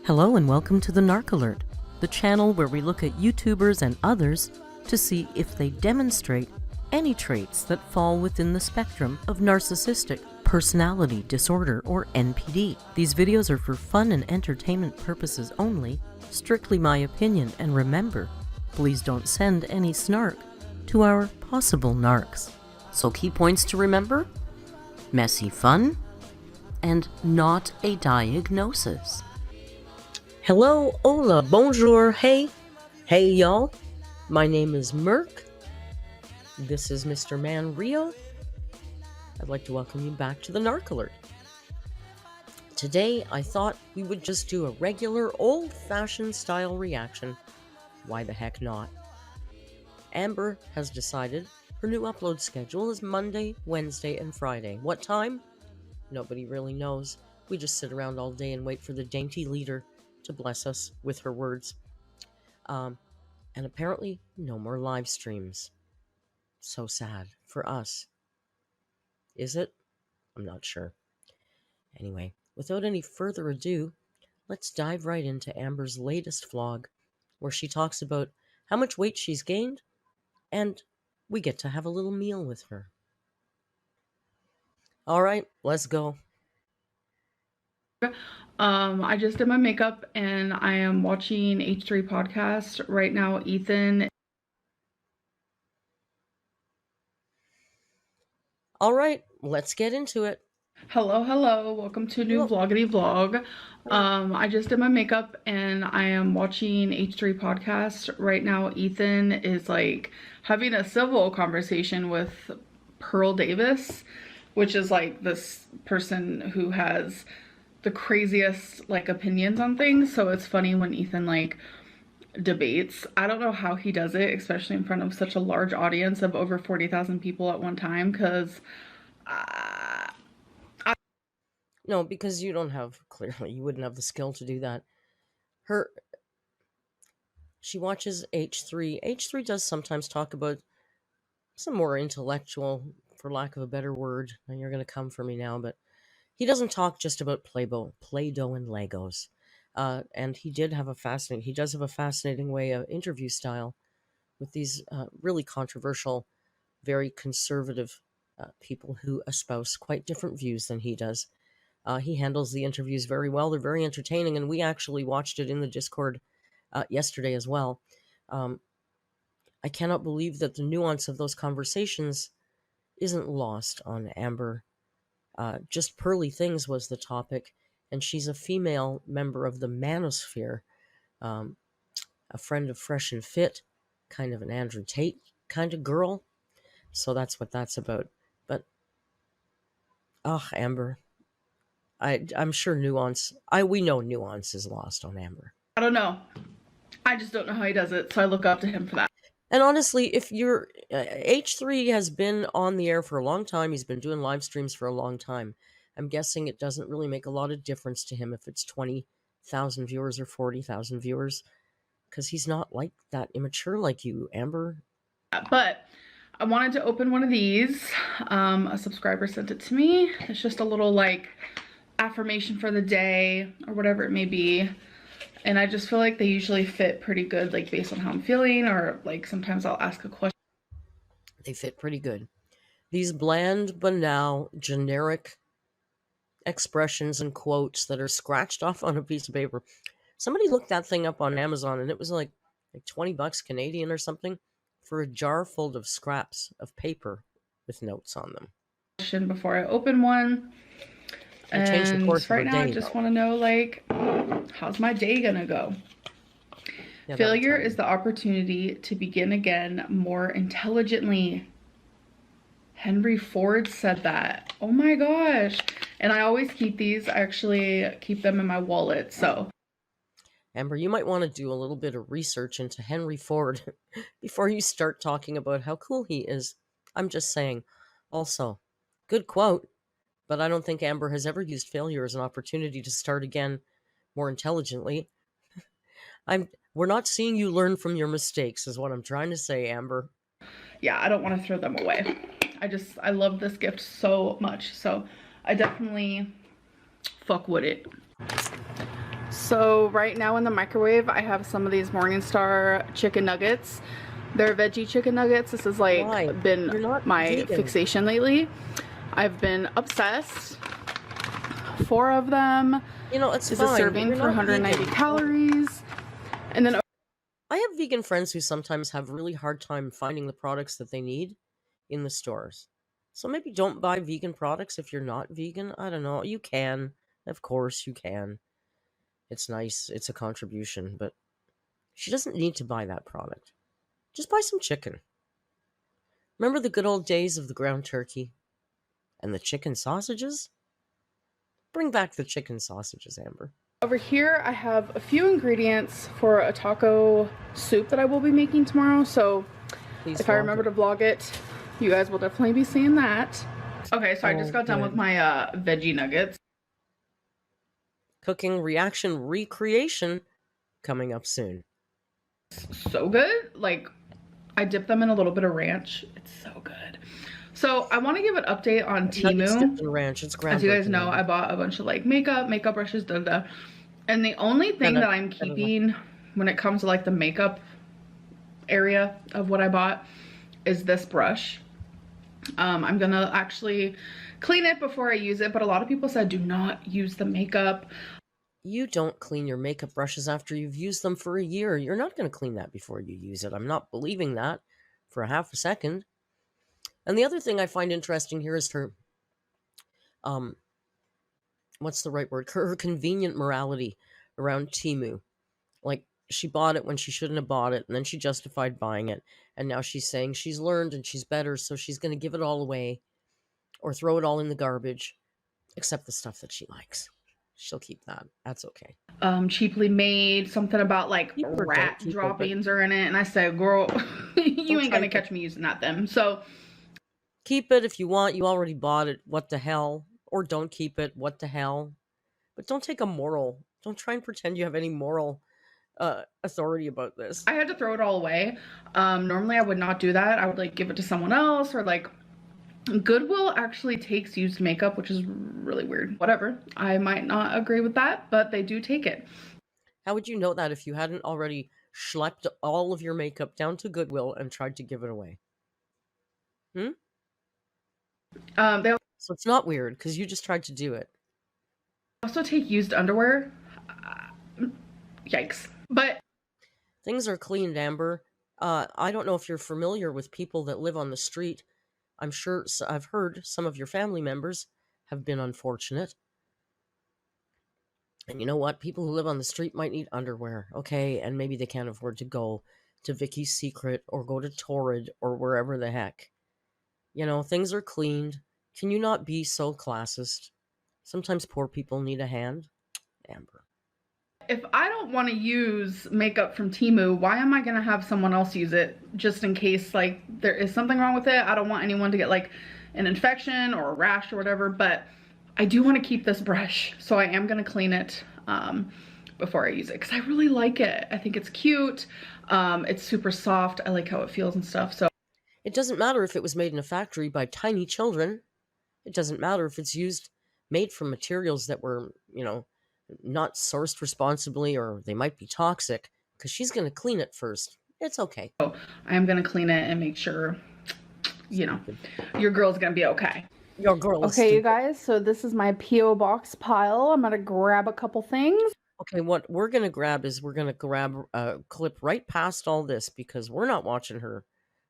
Hello and welcome to the Narc Alert, the channel where we look at YouTubers and others to see if they demonstrate any traits that fall within the spectrum of narcissistic personality disorder or NPD. These videos are for fun and entertainment purposes only, strictly my opinion, and remember, please don't send any snark to our possible narcs. So key points to remember: messy fun and not a diagnosis. Hello, hola, bonjour, hey y'all. My name is Merc. This is Mr. Man Rio. I'd like to welcome you back to the Narc Alert. Today, I thought we would just do a regular old-fashioned style reaction. Why the heck not? Amber has decided her new upload schedule is Monday, Wednesday, and Friday. What time? Nobody really knows. We just sit around all day and wait for the dainty leader to bless us with her words. And apparently, no more live streams. So sad for us. Is it? I'm not sure. Anyway, without any further ado, let's dive right into Amber's latest vlog, where she talks about how much weight she's gained, and we get to have a little meal with her. All right, let's go. I just did my makeup and I am watching H3 podcast right now. Ethan. All right, let's get into it. Hello, welcome to a new vloggity vlog. I just did my makeup and I am watching H3 podcast right now. Ethan is like having a civil conversation with Pearl Davis, which is like this person who has the craziest like opinions on things. So it's funny when Ethan like debates. I don't know how he does it, especially in front of such a large audience of over 40,000 people at one time, because no, because you don't have, clearly, you wouldn't have the skill to do that. She watches H3. H3 does sometimes talk about some more intellectual, for lack of a better word, and you're going to come for me now, but he doesn't talk just about Play-Doh and Legos. And he does have a fascinating way of interview style with these really controversial, very conservative people who espouse quite different views than he does. He handles the interviews very well. They're very entertaining, and we actually watched it in the Discord yesterday as well. I cannot believe that the nuance of those conversations isn't lost on Amber. Just pearly things was the topic, and she's a female member of the manosphere, a friend of Fresh and Fit, kind of an Andrew Tate kind of girl. So that's what that's about. But, Amber, I'm sure we know nuance is lost on Amber. I don't know. I just don't know how he does it, so I look up to him for that. And honestly, if you're H3 has been on the air for a long time, he's been doing live streams for a long time. I'm guessing it doesn't really make a lot of difference to him if it's 20,000 viewers or 40,000 viewers, because he's not like that immature like you, Amber. But I wanted to open one of these. A subscriber sent it to me. It's just a little like affirmation for the day or whatever it may be. And I just feel like they usually fit pretty good, like based on how I'm feeling, or like sometimes I'll ask a question. They fit pretty good. These bland, banal, generic expressions and quotes that are scratched off on a piece of paper. Somebody looked that thing up on Amazon and it was like $20 Canadian or something for a jar full of scraps of paper with notes on them. Before I open one. And right now I just want to know, like, how's my day gonna go? Yeah, failure is the opportunity to begin again more intelligently. Henry Ford said that. Oh my gosh. And I always keep these. I actually keep them in my wallet, so. Amber, you might want to do a little bit of research into Henry Ford before you start talking about how cool he is. I'm just saying. Also, good quote. But I don't think Amber has ever used failure as an opportunity to start again more intelligently. We're not seeing you learn from your mistakes, is what I'm trying to say, Amber. Yeah, I don't want to throw them away. I love this gift so much. So I definitely fuck with it. So right now in the microwave, I have some of these Morningstar chicken nuggets. They're veggie chicken nuggets. This has like Why? been You're not my vegan. fixation lately. I've been obsessed. 4 of them. It's is fine. a serving for 190 calories. And then I have vegan friends who sometimes have really hard time finding the products that they need in the stores. So maybe don't buy vegan products if you're not vegan. I don't know. You can. Of course you can. It's nice. It's a contribution, but she doesn't need to buy that product. Just buy some chicken. Remember the good old days of the ground turkey and the chicken sausages? Bring back the chicken sausages, Amber. over here I have a few ingredients for a taco soup that I will be making tomorrow. So Please if I remember to vlog it, you guys will definitely be seeing that. Okay, so I just got done with my veggie nuggets. Cooking reaction recreation coming up soon. So good. Like, I dipped them in a little bit of ranch. It's so good. So I want to give an update on Temu. Ranch. It's as you guys know, I bought a bunch of like makeup brushes, and the only thing that I'm keeping when it comes to like the makeup area of what I bought is this brush. I'm gonna actually clean it before I use it, but a lot of people said do not use the makeup. You don't clean your makeup brushes after you've used them for a year. You're not going to clean that before you use it. I'm not believing that for a half a second. And the other thing I find interesting here is her, what's the right word? Her convenient morality around Temu. Like, she bought it when she shouldn't have bought it, and then she justified buying it. And now she's saying she's learned and she's better, so she's going to give it all away or throw it all in the garbage, except the stuff that she likes. She'll keep that. That's okay. Cheaply made, something about like rat droppings are in it, and I said, girl, you ain't gonna catch me using that then. So keep it if you want. You already bought it. What the hell? Or don't keep it. What the hell? But don't take a moral. Don't try and pretend you have any moral authority about this. I had to throw it all away. Normally I would not do that. I would like give it to someone else, or like Goodwill actually takes used makeup, which is really weird. Whatever. I might not agree with that, but they do take it. How would you know that if you hadn't already schlepped all of your makeup down to Goodwill and tried to give it away? So it's not weird because you just tried to do it. Also take used underwear. Yikes. But things are cleaned, Amber. I don't know if you're familiar with people that live on the street. I'm sure I've heard some of your family members have been unfortunate. And you know what? People who live on the street might need underwear, okay? And maybe they can't afford to go to Vicky's Secret or go to Torrid or wherever the heck. Things are cleaned. Can you not be so classist? Sometimes poor people need a hand. Amber. If I don't want to use makeup from Temu, why am I going to have someone else use it just in case like there is something wrong with it? I don't want anyone to get like an infection or a rash or whatever, but I do want to keep this brush. So I am going to clean it before I use it because I really like it. I think it's cute. It's super soft. I like how it feels and stuff. So it doesn't matter if it was made in a factory by tiny children. It doesn't matter if it's made from materials that were, not sourced responsibly, or they might be toxic, because she's going to clean it first. It's okay. So I am going to clean it and make sure, your girl's going to be okay. Your girl is okay, stupid. You guys, so this is my P.O. box pile. I'm going to grab a couple things. Okay, what we're going to grab is we're going to grab a clip right past all this, because we're not watching her.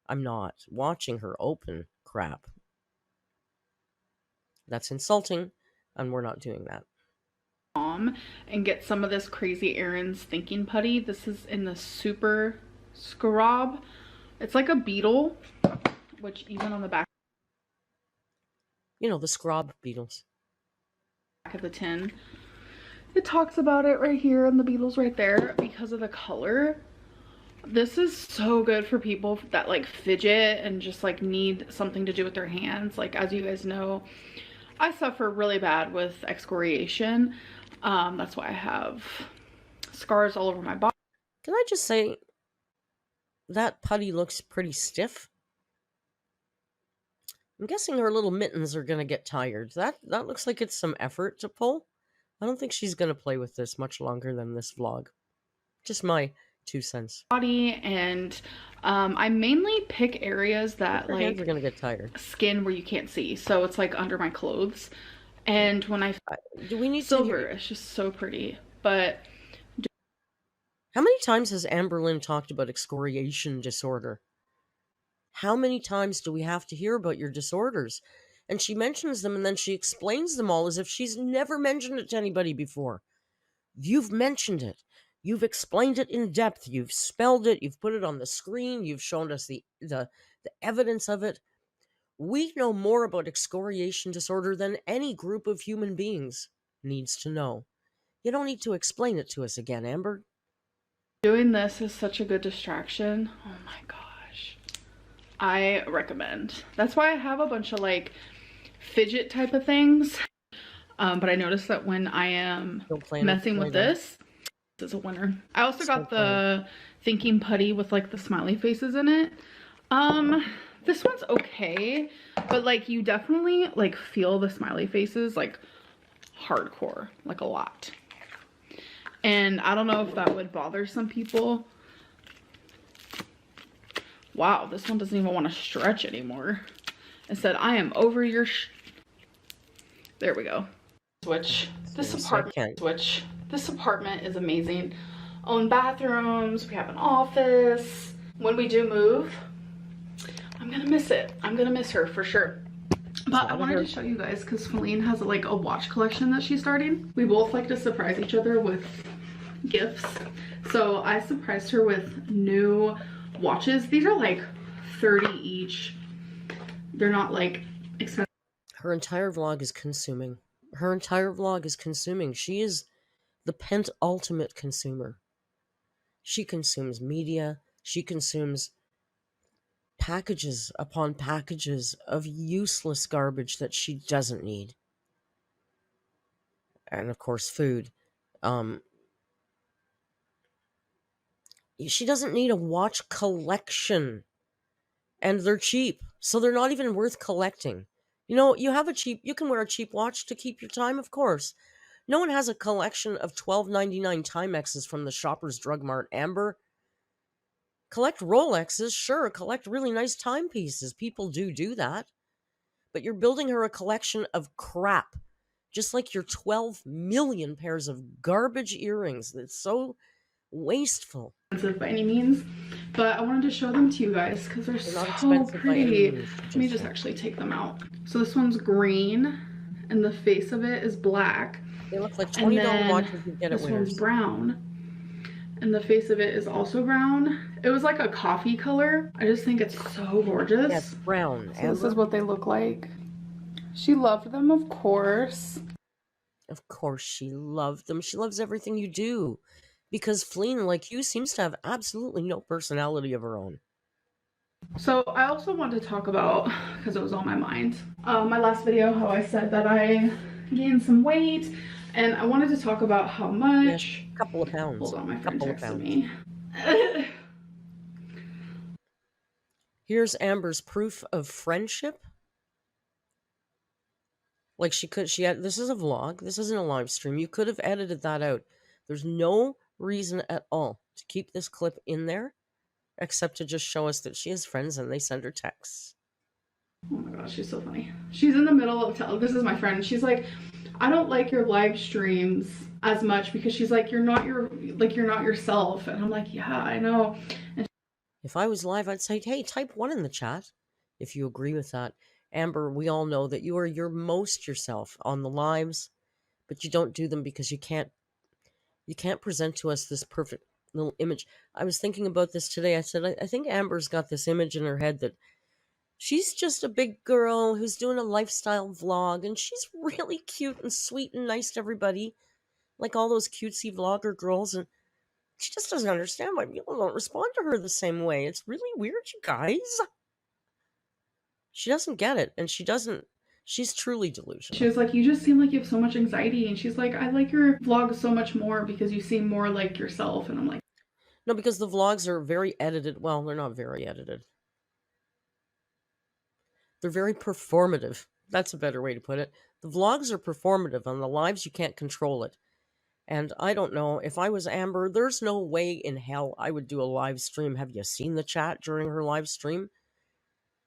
I'm not watching her open crap. That's insulting, and we're not doing that. And get some of this Crazy Erin's thinking putty. This is in the Super Scrub. It's like a beetle, which even on the back, the scrub beetles, back of the tin, it talks about it right here, and the beetles right there because of the color. This is so good for people that like fidget and just like need something to do with their hands. Like, as you guys know, I suffer really bad with excoriation. That's why I have scars all over my body. Can I just say that putty looks pretty stiff? I'm guessing her little mittens are going to get tired. That looks like it's some effort to pull. I don't think she's going to play with this much longer than this vlog. Just my 2 cents. Body, and I mainly pick areas that Her hands are like going to get tired. skin where you can't see, so it's like under my clothes. And when I do we need silver, to hear? it's just so pretty. But how many times has Amberlynn talked about excoriation disorder? How many times do we have to hear about your disorders? And she mentions them and then she explains them all as if she's never mentioned it to anybody before. You've mentioned it. You've explained it in depth. You've spelled it. You've put it on the screen. You've shown us the evidence of it. We know more about excoriation disorder than any group of human beings needs to know. You don't need to explain it to us again, Amber. doing this is such a good distraction. Oh my gosh. I recommend. That's why I have a bunch of like fidget type of things. But I noticed that when I am messing with this is a winner. I also got the thinking putty with like the smiley faces in it. This one's okay, but like you definitely like feel the smiley faces like hardcore, like a lot. And I don't know if that would bother some people. Wow, this one doesn't even want to stretch anymore. It said, I am over your there we go. Switch. This apartment is amazing. Own bathrooms, we have an office. When we do move, I'm gonna miss it. I'm gonna miss her for sure. But I wanted to show you guys because Feline has like a watch collection that she's starting. We both like to surprise each other with gifts. So I surprised her with new watches. These are like 30 each. They're not like expensive. Her entire vlog is consuming. Her entire vlog is consuming. She is the penultimate consumer. She consumes media. She consumes packages upon packages of useless garbage that she doesn't need. And of course, food. She doesn't need a watch collection. And they're cheap. So they're not even worth collecting. You know, you can wear a cheap watch to keep your time, of course. No one has a collection of $12.99 Timexes from the Shoppers Drug Mart, Amber. Collect Rolexes, sure, collect really nice timepieces. People do that. But you're building her a collection of crap. Just like your 12 million pairs of garbage earrings. That's so wasteful. By any means, but I wanted to show them to you guys because they're so pretty. Let me just actually take them out. So this one's green and the face of it is black. They look like $20 watches you get at Winners. This one's brown and the face of it is also brown. It was like a coffee color. I just think it's so gorgeous. Yes, brown. So this is what they look like. She loved them, of course. Of course she loved them. She loves everything you do. Because Feline, like you, seems to have absolutely no personality of her own. So I also want to talk about, because it was on my mind, my last video, how I said that I gained some weight, and I wanted to talk about how much. Yes, a couple of pounds. Hold on, my friend texted me. Here's Amber's proof of friendship. Like this is a vlog. This isn't a live stream. You could have edited that out. There's no reason at all to keep this clip in there except to just show us that she has friends and they send her texts. Oh my gosh, she's so funny. She's in the middle of this is my friend. She's like, I don't like your live streams as much because she's like, you're not yourself. And I'm like, yeah, I know. And if I was live, I'd say, hey, type 1 in the chat if you agree with that. Amber, we all know that you are your most yourself on the lives, but you don't do them because you can't present to us this perfect little image. I was thinking about this today. I said, I think Amber's got this image in her head that she's just a big girl who's doing a lifestyle vlog, and she's really cute and sweet and nice to everybody, like all those cutesy vlogger girls, and she just doesn't understand why people don't respond to her the same way. It's really weird, you guys. She doesn't get it, and she's truly delusional. She was like, you just seem like you have so much anxiety. And she's like, I like your vlogs so much more because you seem more like yourself. And I'm like, no, because the vlogs are very edited. Well, they're not very edited. They're very performative That's a better way to put it. The vlogs are performative. On the lives, you can't control it. And I don't know, if I was Amber, there's no way in hell I would do a live stream. Have you seen the chat during her live stream?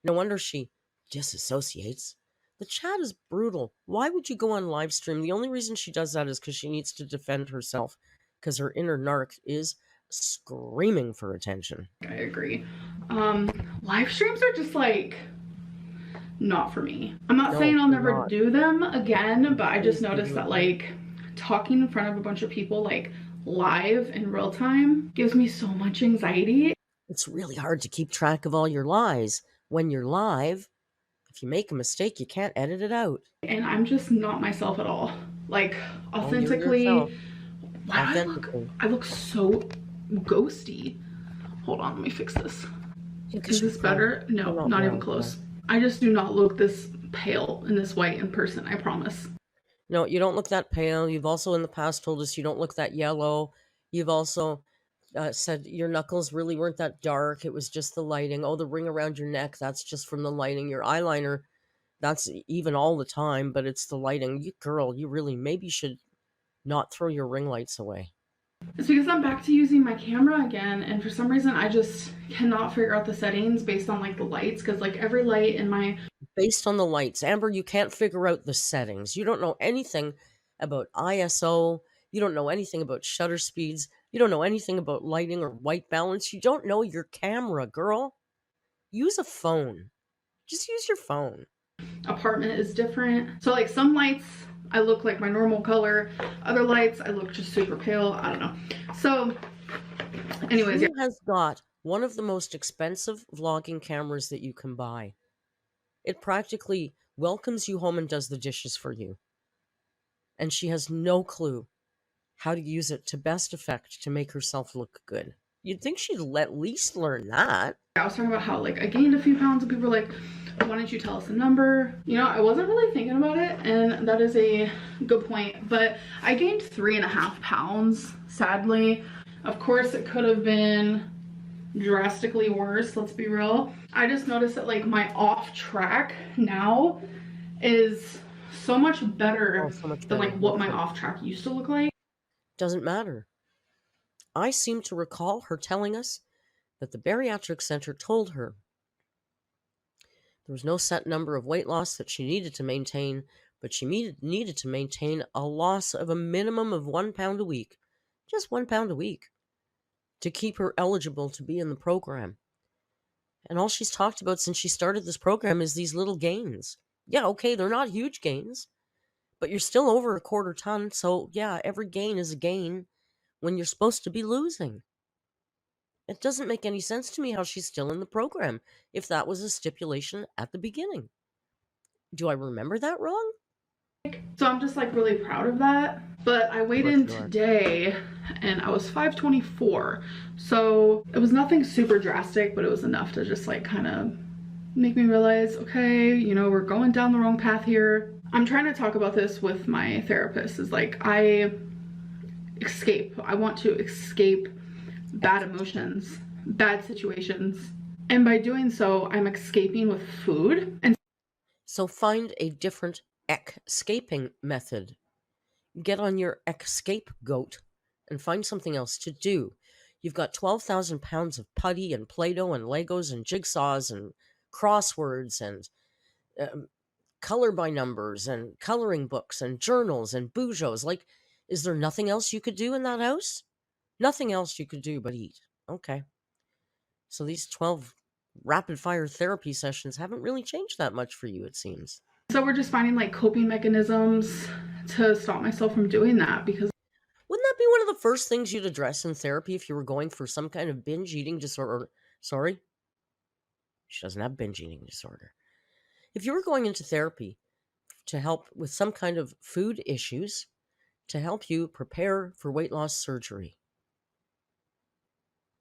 No wonder she disassociates. The chat is brutal. Why would you go on live stream? The only reason she does that is because she needs to defend herself, because her inner narc is screaming for attention. I agree. Live streams are just like not for me. I'm not saying I'll never do them again, but I just noticed that like talking in front of a bunch of people like live in real time gives me so much anxiety. It's really hard to keep track of all your lies. When you're live, if you make a mistake, you can't edit it out. And I'm just not myself at all. Like authentically, why do I look so ghosty? Hold on, let me fix this. Is this better? No, not even close. I just do not look this pale in this way in person, I promise. No, you don't look that pale. You've also in the past told us you don't look that yellow. You've also said your knuckles really weren't that dark. It was just the lighting. Oh, the ring around your neck, that's just from the lighting. Your eyeliner, that's even all the time, but it's the lighting. You girl, you really maybe should not throw your ring lights away. It's because I'm back to using my camera again, and for some reason I just cannot figure out the settings based on like the lights, because like every light in my... Based on the lights. Amber, you can't figure out the settings. You don't know anything about ISO. You don't know anything about shutter speeds. You don't know anything about lighting or white balance. You don't know your camera, girl. Use a phone. Just use your phone. Apartment is different. So like some lights I look like my normal color, other lights I look just super pale. I don't know. So anyways, She has got one of the most expensive vlogging cameras that you can buy. It practically welcomes you home and does the dishes for you. And she has no clue how to use it to best effect to make herself look good. You'd think she'd at least learn that. I was talking about how like I gained a few pounds and people were like, why don't you tell us a number? You know, I wasn't really thinking about it, and that is a good point, but I gained 3.5 pounds, sadly. Of course, it could have been drastically worse, let's be real. I just noticed that like my off track now is so much better, than like what my off track used to look like. Doesn't matter. I seem to recall her telling us that the bariatric center told her there was no set number of weight loss that she needed to maintain, but she needed to maintain a loss of a minimum of 1 pound a week, just 1 pound a week, to keep her eligible to be in the program. And all she's talked about since she started this program is these little gains. Yeah, okay, they're not huge gains, but you're still over 1/4 ton, so yeah, every gain is a gain when you're supposed to be losing. It doesn't make any sense to me how she's still in the program if that was a stipulation at the beginning. Do I remember that wrong? So I'm just like really proud of that. But I weighed in today and I was 524. So it was nothing super drastic, but it was enough to just like kind of make me realize, okay, you know, we're going down the wrong path here. I'm trying to talk about this with my therapist. Is like I want to escape bad emotions, bad situations, and by doing so I'm escaping with food. And so find a different escaping method. Get on your escape goat and find something else to do. You've got 12,000 pounds of putty and Play-Doh and Legos and jigsaws and crosswords and color by numbers and coloring books and journals and boujos. Like, is there nothing else you could do in that house? Nothing else you could do but eat. Okay. So these 12 rapid fire therapy sessions haven't really changed that much for you, it seems. So we're just finding like coping mechanisms to stop myself from doing that, because wouldn't that be one of the first things you'd address in therapy if you were going for some kind of binge eating disorder? Sorry? She doesn't have binge eating disorder. If you were going into therapy to help with some kind of food issues, to help you prepare for weight loss surgery,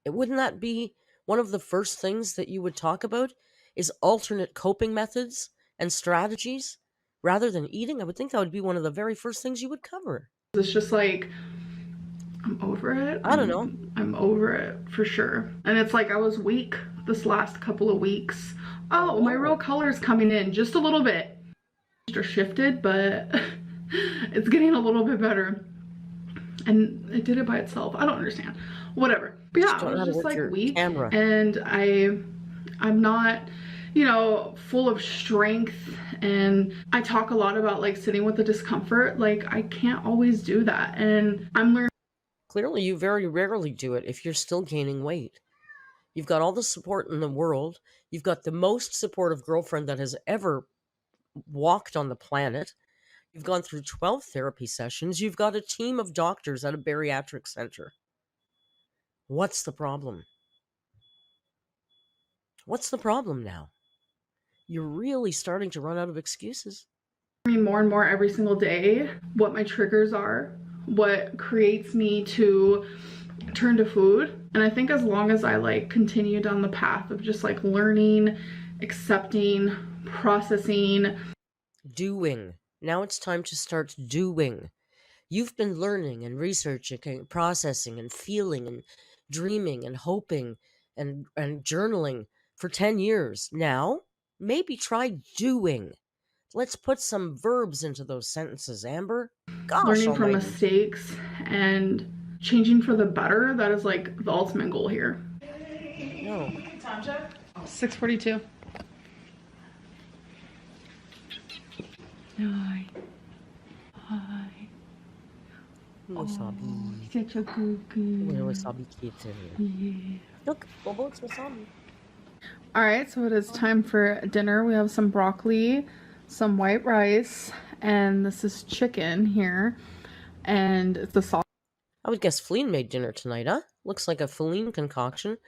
wouldn't that be one of the first things that you would talk about, is alternate coping methods and strategies rather than eating? I would think that would be one of the very first things you would cover. It's just like, I'm over it. I don't know. I'm over it for sure. And it's like I was weak this last couple of weeks. Oh, my real color's coming in just a little bit. or shifted, but it's getting a little bit better. And it did it by itself. I don't understand. Whatever. But yeah, I was just like weak. And I'm not, you know, full of strength. And I talk a lot about like sitting with the discomfort. Like I can't always do that. And I'm learning. Clearly, you very rarely do it if you're still gaining weight. You've got all the support in the world. You've got the most supportive girlfriend that has ever walked on the planet. You've gone through 12 therapy sessions. You've got a team of doctors at a bariatric center. What's the problem? What's the problem now? You're really starting to run out of excuses. More and more every single day what my triggers are, what creates me to turn to food. And I think as long as I like continue down the path of just like learning, accepting, processing, doing. Now it's time to start doing. You've been learning and researching and processing and feeling and dreaming and hoping and journaling for 10 years. Now, maybe try doing. Let's put some verbs into those sentences, Amber. Gosh, learning from mistakes and changing for the better. That is like the ultimate goal here. No. Time check? 6:42. Hi. Hi. Wasabi. Such a cookie. Wasabi kitten. Yeah. Look, Bobo, it's wasabi. Alright, so it is time for dinner. We have some broccoli, some white rice, and this is chicken here. And it's the sauce. I would guess Feline made dinner tonight, huh? Looks like a Feline concoction.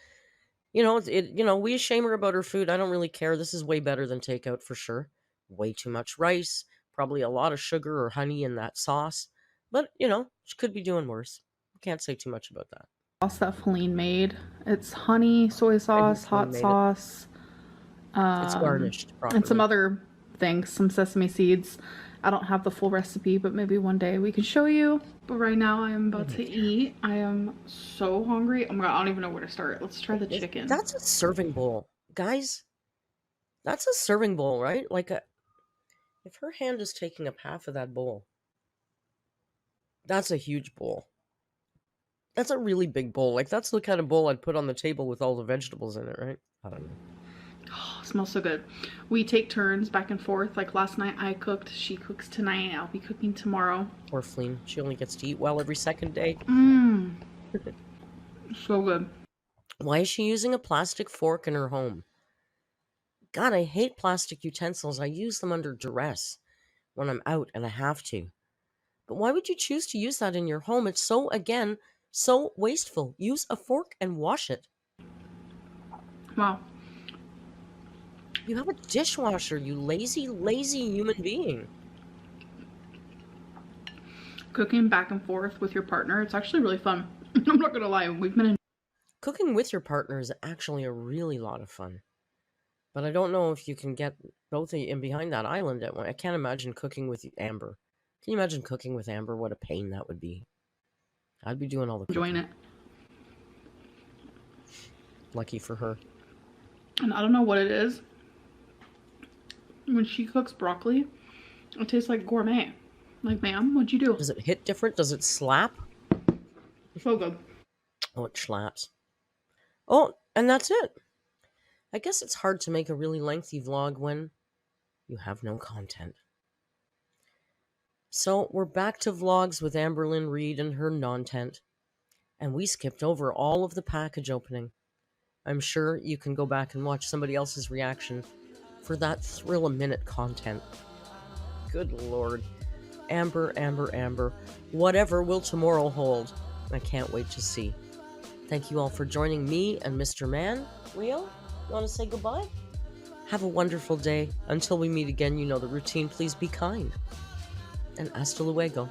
You know, we shame her about her food. I don't really care. This is way better than takeout for sure. Way too much rice, probably a lot of sugar or honey in that sauce. But, you know, she could be doing worse. Can't say too much about that. Sauce that Feline made. It's honey, soy sauce, hot sauce. It's garnished properly. And some other things, some sesame seeds. I don't have the full recipe, but maybe one day we can show you. But right now I am about to eat. I am so hungry. Oh my god, I don't even know where to start. Let's try the chicken. That's a serving bowl. Guys, that's a serving bowl, right? Like if her hand is taking up half of that bowl, that's a huge bowl. That's a really big bowl. Like that's the kind of bowl I'd put on the table with all the vegetables in it, right? I don't know. Oh, it smells so good. We take turns back and forth. Like last night I cooked, she cooks tonight, I'll be cooking tomorrow. Poor Feline. She only gets to eat well every second day. So good. Why is she using a plastic fork in her home? God, I hate plastic utensils. I use them under duress when I'm out and I have to. But why would you choose to use that in your home? It's so, again, so wasteful. Use a fork and wash it. Wow. You have a dishwasher, you lazy, lazy human being. Cooking back and forth with your partner, it's actually really fun. I'm not gonna lie, we've been in... Cooking with your partner is actually a really lot of fun. But I don't know if you can get both of you in behind that island at one. I can't imagine cooking with Amber. Can you imagine cooking with Amber? What a pain that would be. I'd be doing all the cooking. Enjoying it. Lucky for her. And I don't know what it is. When she cooks broccoli, it tastes like gourmet. Like, ma'am, what'd you do? Does it hit different? Does it slap? So good. Oh, it slaps. Oh, and that's it. I guess it's hard to make a really lengthy vlog when you have no content. So we're back to vlogs with Amberlynn Reid and her non-tent. And we skipped over all of the package opening. I'm sure you can go back and watch somebody else's reaction for that thrill-a-minute content. Good lord. Amber, Amber, Amber. Whatever will tomorrow hold? I can't wait to see. Thank you all for joining me and Mr. Man. Rio, you want to say goodbye? Have a wonderful day. Until we meet again, you know the routine. Please be kind. And hasta luego.